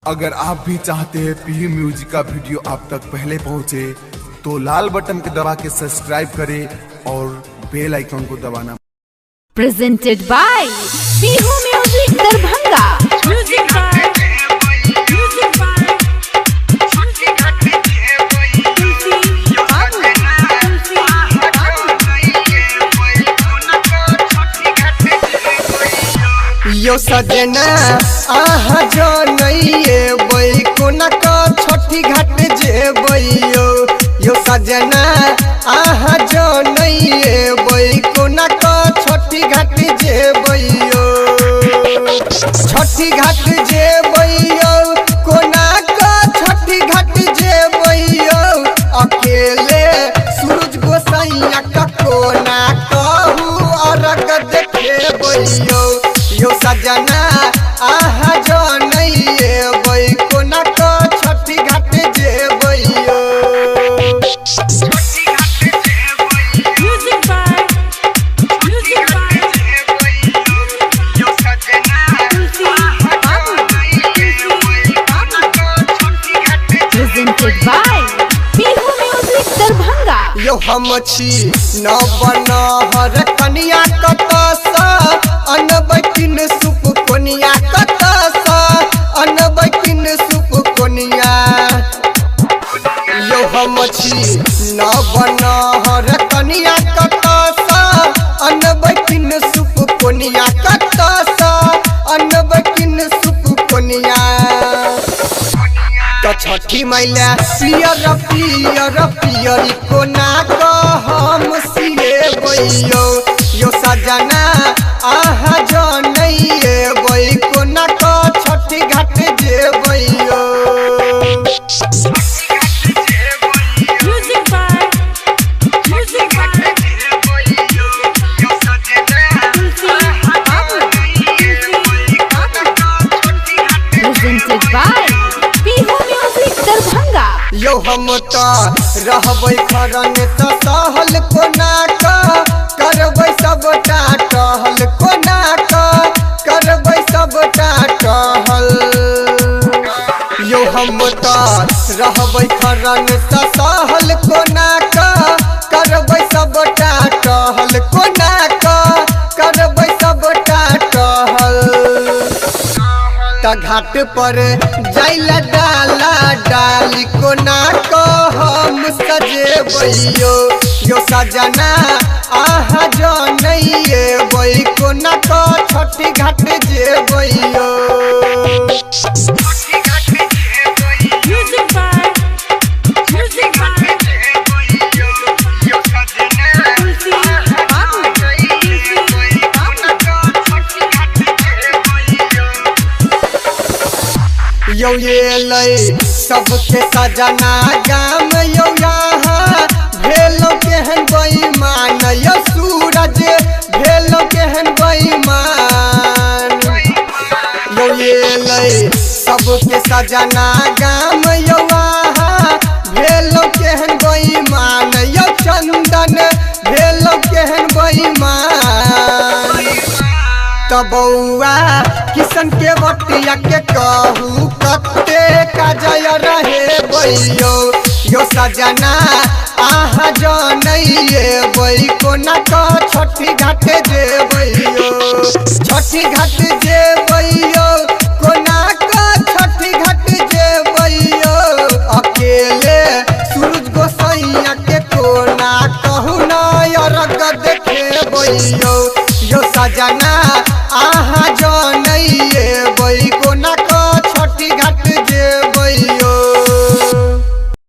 अगर आप भी चाहते हैं पीयू म्यूजिक का वीडियो आप तक पहले पहुंचे तो लाल बटन को दबा के सब्सक्राइब करें और बेल आइकन को दबाना। Presented by पीयू म्यूजिक दरभंगा। म्यूजिक बाय यो सजना आहा जो नइए बई कोना का छठी घाट जेबइयो। यो सजना आहा जो नइए बई कोना का छठी घाट जेबइयो। छठी घाट जेबइयो कोना का छठी घाट जेबइयो। अकेले सूरज गोसाइया का कोना कहू अरग देखेबइयो। यो सजना आहा जो नइए बई कोना का छठी घाट जेबइयो। म्यूजिक बाय यो सजना Presented by पीयू म्यूजिक दरभंगा। यो हम छी न बनहर कनिया कतसा अनबकिन सुप कोनिया कतसा अनबकिन सुप कोनिया। यो हम छी न बनहर कनिया कतसा अनबकिन सुप कोनिया कतसा अनबकिन सुप कोनिया। तो छठी मैया पियर पियर पियरी कोना का हम सिएबइयो। यो सजना आहा जो नइए बई कोना का छठी घाट जेबइयो। म्यूजिक बाय यो सजना Presented by पीयू म्यूजिक दरभंगा। यो हम तो रहबै खरन तो सहल कोना का करबै सबटा टहल कोना का करबै सबटा टहल। यो हम तो रहबै खरन तो सहल कोना का करबै सबटा टहल कोना का करबै सबटा टहल। त घाट पर जाइला डाला डाली कोना को हम सजेबइयो। यो सजना आहा जो नइए बई कोना को छठी घाट जेबइयो। म्यूजिक बाय यो सजना यो ये लई सबके सजना गाम यो यहाँ भेलो केहन बेईमान। यो सूरज भेलो केहन बेईमान। यो ये लई सबके सजना गाम यो यहाँ भेलो केहन बेईमान। यो चंदन भेलो केहन बेईमान। तो बउआ किशन के बटिया के कहू कते का जय रहे बइयो। यो सजना आहा जो नइए बई कोना का छठी घाट जेबइयो। छठी घाट जेबइयो कोना का छठी घाट जेबइयो। अकेले सूरज गोसाइया के कोना कहू न अरग देखेबइयो। यो सजना